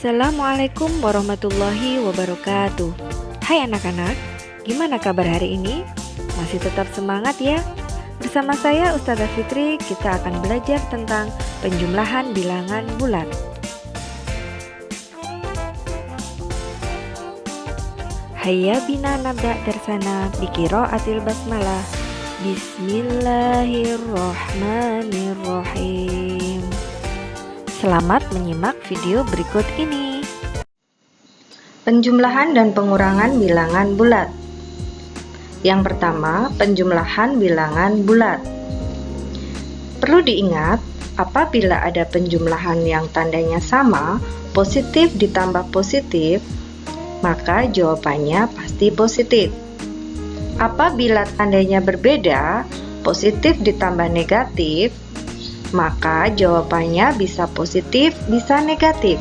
Assalamualaikum warahmatullahi wabarakatuh. Hai anak-anak, gimana kabar hari ini? Masih tetap semangat ya? Bersama saya Ustazah Fitri, kita akan belajar tentang penjumlahan bilangan bulat. Hayya bina nabda darsana biqiraatil basmalah. Bismillahirrahmanirrahim. Selamat menyimak video berikut ini. Penjumlahan dan pengurangan bilangan bulat. Yang pertama, penjumlahan bilangan bulat. Perlu diingat, apabila ada penjumlahan yang tandanya sama, positif ditambah positif, maka jawabannya pasti positif. Apabila tandanya berbeda, positif ditambah negatif, maka jawabannya bisa positif, bisa negatif.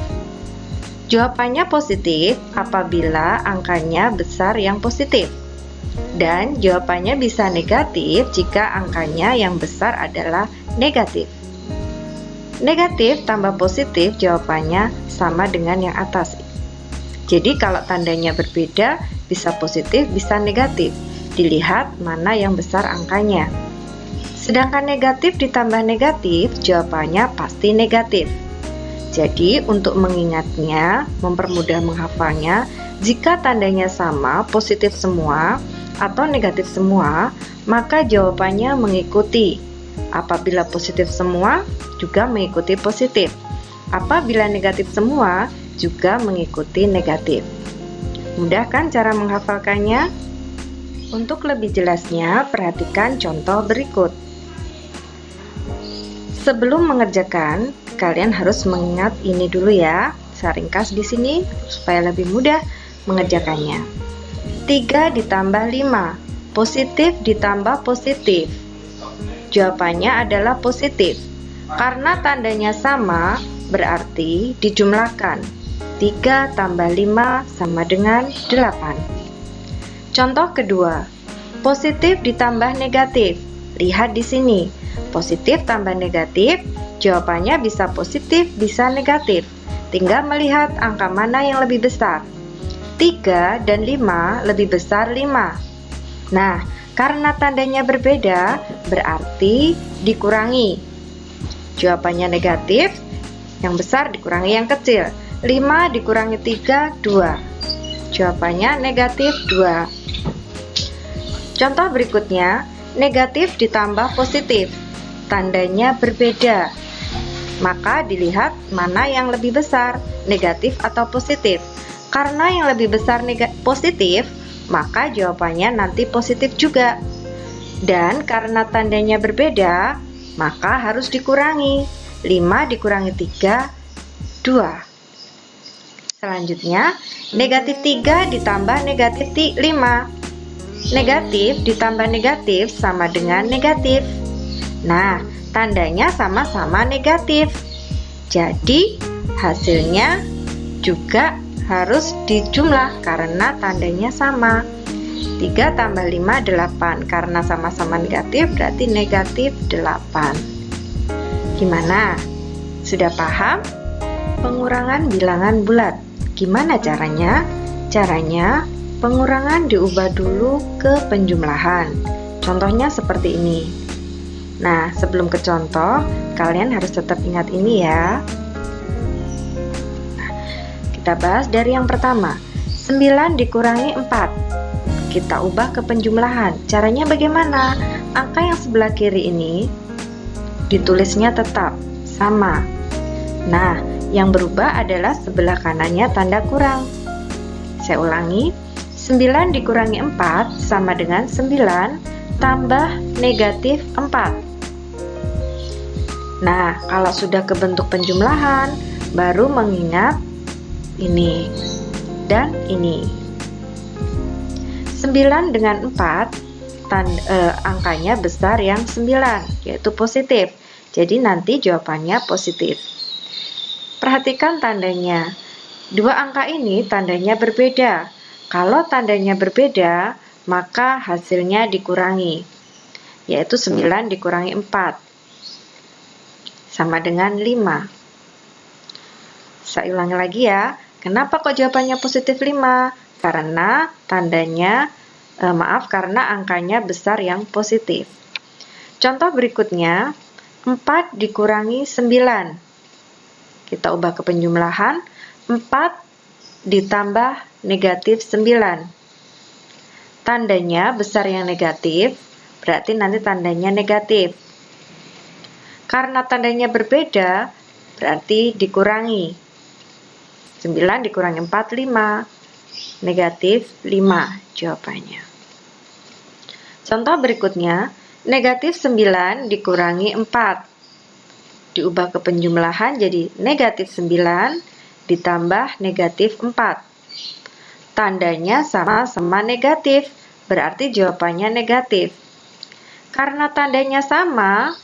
Jawabannya positif apabila angkanya besar yang positif, dan jawabannya bisa negatif jika angkanya yang besar adalah negatif. Negatif tambah positif jawabannya sama dengan yang atas. Jadi kalau tandanya berbeda, bisa positif, bisa negatif. Dilihat mana yang besar angkanya. Sedangkan negatif ditambah negatif, jawabannya pasti negatif. Jadi, untuk mengingatnya, mempermudah menghafalnya, jika tandanya sama, positif semua, atau negatif semua, maka jawabannya mengikuti. Apabila positif semua, juga mengikuti positif. Apabila negatif semua, juga mengikuti negatif. Mudah kan cara menghafalkannya? Untuk lebih jelasnya, perhatikan contoh berikut. Sebelum mengerjakan, kalian harus mengingat ini dulu ya. Saya ringkas di sini supaya lebih mudah mengerjakannya. 3 ditambah 5, positif ditambah positif. Jawabannya adalah positif. Karena tandanya sama, berarti dijumlahkan. 3 tambah 5 sama dengan 8. Contoh kedua, positif ditambah negatif. Lihat di sini. Positif tambah negatif, jawabannya bisa positif, bisa negatif. Tinggal melihat angka mana yang lebih besar. 3 dan 5 lebih besar 5. Nah, karena tandanya berbeda, berarti dikurangi. Jawabannya negatif, yang besar dikurangi yang kecil. 5 dikurangi 3, 2. Jawabannya negatif 2. Contoh berikutnya, negatif ditambah positif. Tandanya berbeda, maka dilihat mana yang lebih besar, negatif atau positif. Karena yang lebih besar positif, maka jawabannya nanti positif juga. Dan karena tandanya berbeda, maka harus dikurangi. 5 dikurangi 3, 2. Selanjutnya, negatif 3 ditambah negatif 5. Negatif ditambah negatif sama dengan negatif. Nah, tandanya sama-sama negatif. Jadi, hasilnya juga harus dijumlah karena tandanya sama. 3 tambah 5, 8. Karena sama-sama negatif, berarti negatif 8. Gimana? Sudah paham? Pengurangan bilangan bulat. Gimana caranya? Caranya, pengurangan diubah dulu ke penjumlahan. Contohnya seperti ini. Nah, sebelum ke contoh, kalian harus tetap ingat ini ya. Nah, kita bahas dari yang pertama. 9 dikurangi 4. Kita ubah ke penjumlahan. Caranya bagaimana? Angka yang sebelah kiri ini ditulisnya tetap sama. Nah, yang berubah adalah sebelah kanannya tanda kurang. Saya ulangi. 9 dikurangi 4 sama dengan 9 tambah negatif 4. Nah, kalau sudah ke bentuk penjumlahan, baru mengingat ini dan ini. 9 dengan 4, angkanya besar yang 9, yaitu positif. Jadi nanti jawabannya positif. Perhatikan tandanya. Dua angka ini tandanya berbeda. Kalau tandanya berbeda, maka hasilnya dikurangi, yaitu 9 dikurangi 4 sama dengan 5. Saya ulangi lagi ya. Kenapa kok jawabannya positif 5? Karena tandanya, karena angkanya besar yang positif. Contoh berikutnya, 4 dikurangi 9. Kita ubah ke penjumlahan, 4 ditambah negatif 9. Tandanya besar yang negatif, berarti nanti tandanya negatif. Karena tandanya berbeda, berarti dikurangi. 9 dikurangi 4, 5. Negatif 5 jawabannya. Contoh berikutnya, negatif 9 dikurangi 4. Diubah ke penjumlahan jadi negatif 9 ditambah negatif 4. Tandanya sama-sama negatif, berarti jawabannya negatif. Karena tandanya sama,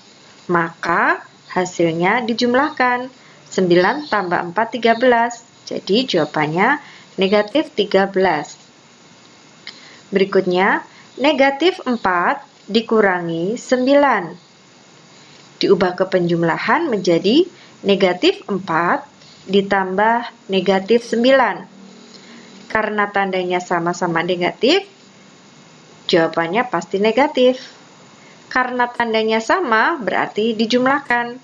maka hasilnya dijumlahkan. 9 tambah 4, 13. Jadi jawabannya negatif 13. Berikutnya, negatif 4 dikurangi 9. Diubah ke penjumlahan menjadi negatif 4 ditambah negatif 9. Karena tandanya sama-sama negatif, jawabannya pasti negatif. Karena tandanya sama, berarti dijumlahkan,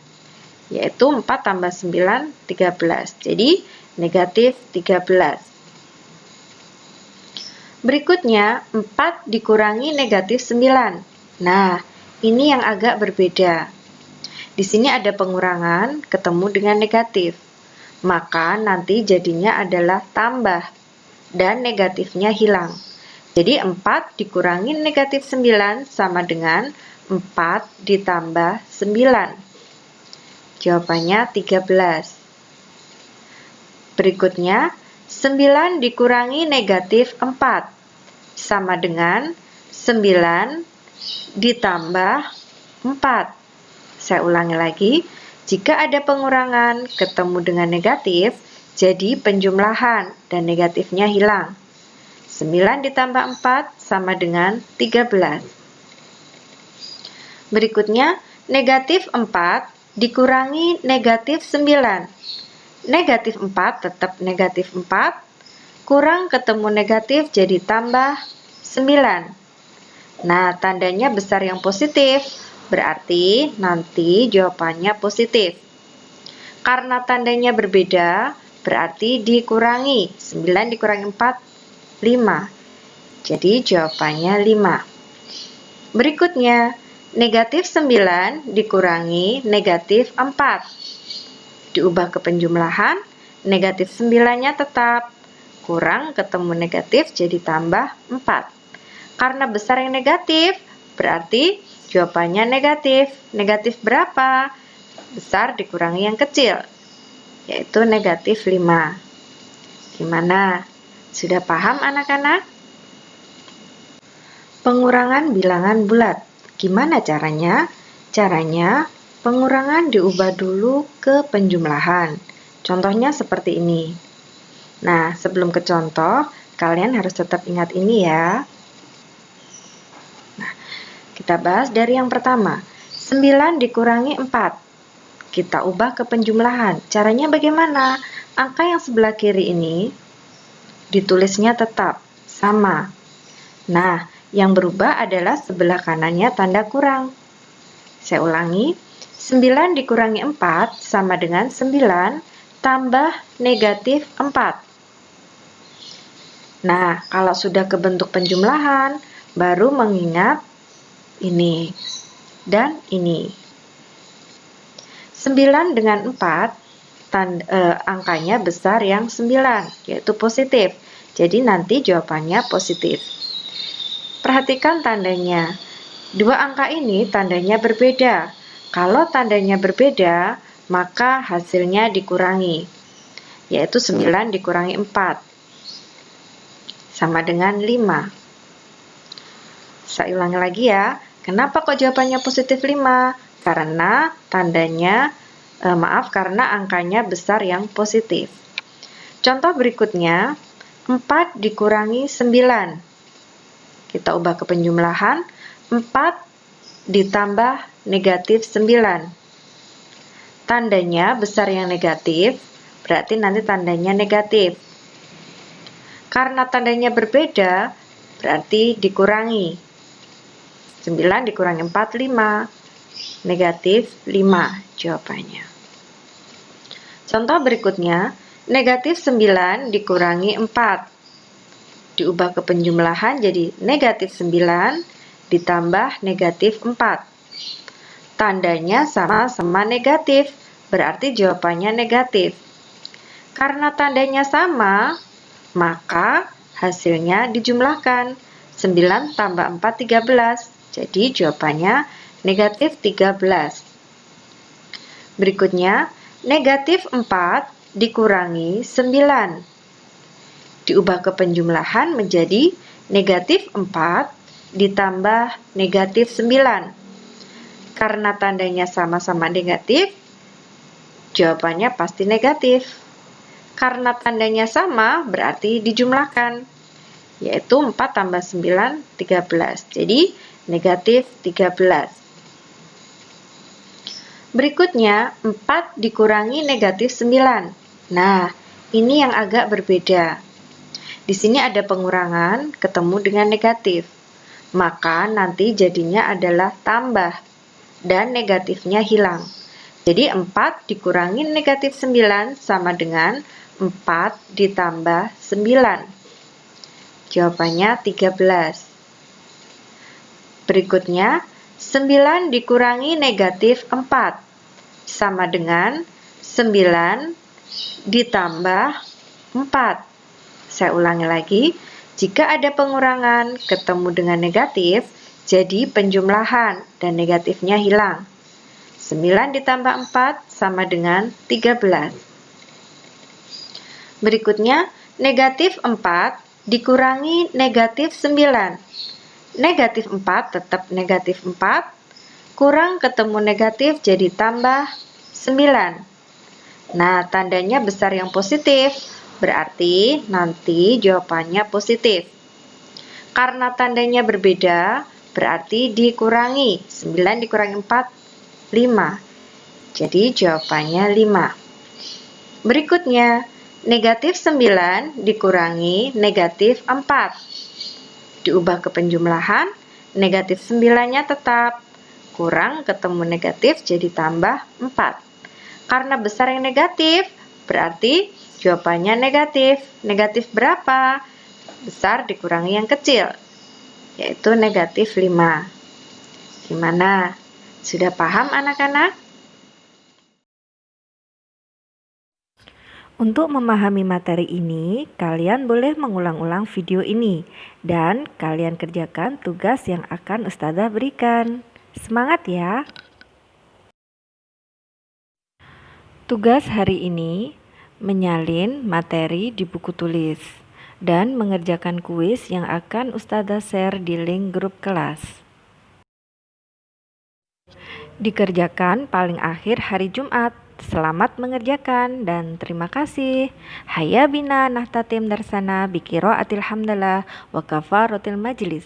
yaitu 4 tambah 9, 13. Jadi, negatif 13. Berikutnya, 4 dikurangi negatif 9. Nah, ini yang agak berbeda. Di sini ada pengurangan ketemu dengan negatif. Maka nanti jadinya adalah tambah dan negatifnya hilang. Jadi 4 dikurangi negatif 9 sama dengan 4 ditambah 9. Jawabannya 13. Berikutnya, 9 dikurangi negatif 4 sama dengan 9 ditambah 4. Saya ulangi lagi, jika ada pengurangan ketemu dengan negatif, jadi penjumlahan dan negatifnya hilang. 9 ditambah 4 sama dengan 13. Berikutnya, negatif 4 dikurangi negatif 9. Negatif 4 tetap negatif 4, kurang ketemu negatif jadi tambah 9. Nah, tandanya besar yang positif, berarti nanti jawabannya positif. Karena tandanya berbeda, berarti dikurangi. 9 dikurangi 4, 5. Jadi jawabannya 5. Berikutnya, negatif 9 dikurangi negatif 4. Diubah ke penjumlahan, negatif 9-nya tetap. Kurang ketemu negatif jadi tambah 4. Karena besar yang negatif, berarti jawabannya negatif. Negatif berapa? Besar dikurangi yang kecil, yaitu negatif 5. Gimana? Sudah paham anak-anak? Pengurangan bilangan bulat. Gimana caranya? Caranya, pengurangan diubah dulu ke penjumlahan. Contohnya seperti ini. Nah, sebelum ke contoh, kalian harus tetap ingat ini ya. Nah, kita bahas dari yang pertama. 9 dikurangi 4. Kita ubah ke penjumlahan. Caranya bagaimana? Angka yang sebelah kiri ini ditulisnya tetap sama. Nah, yang berubah adalah sebelah kanannya tanda kurang. Saya ulangi, 9 dikurangi 4 sama dengan 9 tambah negatif 4. Nah, kalau sudah ke bentuk penjumlahan, baru mengingat ini dan ini. 9 dengan 4, angkanya besar yang 9, yaitu positif. Jadi nanti jawabannya positif. Perhatikan tandanya. Dua angka ini tandanya berbeda. Kalau tandanya berbeda, maka hasilnya dikurangi, yaitu 9 dikurangi 4. Sama dengan 5. Saya ulangi lagi ya. Kenapa kok jawabannya positif 5? Karena tandanya, karena angkanya besar yang positif. Contoh berikutnya, 4 dikurangi 9. Kita ubah ke penjumlahan, 4 ditambah negatif 9. Tandanya besar yang negatif, berarti nanti tandanya negatif. Karena tandanya berbeda, berarti dikurangi. 9 dikurangi 4, 5. Negatif 5 jawabannya. Contoh berikutnya, negatif 9 dikurangi 4. Diubah ke penjumlahan jadi negatif 9 ditambah negatif 4. Tandanya sama-sama negatif, berarti jawabannya negatif. Karena tandanya sama, maka hasilnya dijumlahkan. 9 tambah 4, 13. Jadi jawabannya negatif 13. Berikutnya, negatif 4 dikurangi 9. Diubah ke penjumlahan menjadi negatif 4 ditambah negatif 9. Karena tandanya sama-sama negatif, jawabannya pasti negatif. Karena tandanya sama, berarti dijumlahkan, yaitu 4 tambah 9, 13. Jadi, negatif 13. Berikutnya, 4 dikurangi negatif 9. Nah, ini yang agak berbeda. Di sini ada pengurangan ketemu dengan negatif. Maka nanti jadinya adalah tambah dan negatifnya hilang. Jadi 4 dikurangi negatif 9 sama dengan 4 ditambah 9. Jawabannya 13. Berikutnya, 9 dikurangi negatif 4 sama dengan 9 ditambah 4. Saya ulangi lagi, jika ada pengurangan ketemu dengan negatif, jadi penjumlahan dan negatifnya hilang. 9 ditambah 4 sama dengan 13. Berikutnya, negatif 4 dikurangi negatif 9. Negatif 4 tetap negatif 4, kurang ketemu negatif jadi tambah 9. Nah, tandanya besar yang positif, berarti nanti jawabannya positif. Karena tandanya berbeda, berarti dikurangi. 9 dikurangi 4, 5. Jadi jawabannya 5. Berikutnya, negatif 9 dikurangi negatif 4. Diubah ke penjumlahan, negatif 9-nya tetap. Kurang ketemu negatif jadi tambah 4. Karena besar yang negatif, berarti jawabannya negatif. Negatif berapa? Besar dikurangi yang kecil, yaitu negatif 5. Gimana? Sudah paham anak-anak? Untuk memahami materi ini, kalian boleh mengulang-ulang video ini dan kalian kerjakan tugas yang akan Ustazah berikan. Semangat ya! Tugas hari ini menyalin materi di buku tulis dan mengerjakan kuis yang akan Ustazah share di link grup kelas. Dikerjakan paling akhir hari Jumat. Selamat mengerjakan dan terima kasih. Hayya bina nahtatim darsana biqiraatil hamdalah wa kafaratil majlis.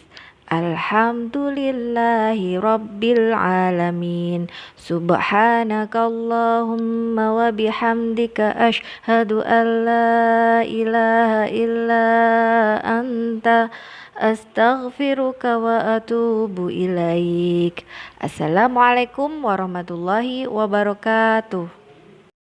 Alhamdulillahi rabbil alamin. Subhanakallahumma wa bihamdika asyhadu an la ilaha illa anta astaghfiruka wa atubu ilaik. Assalamualaikum warahmatullahi wabarakatuh.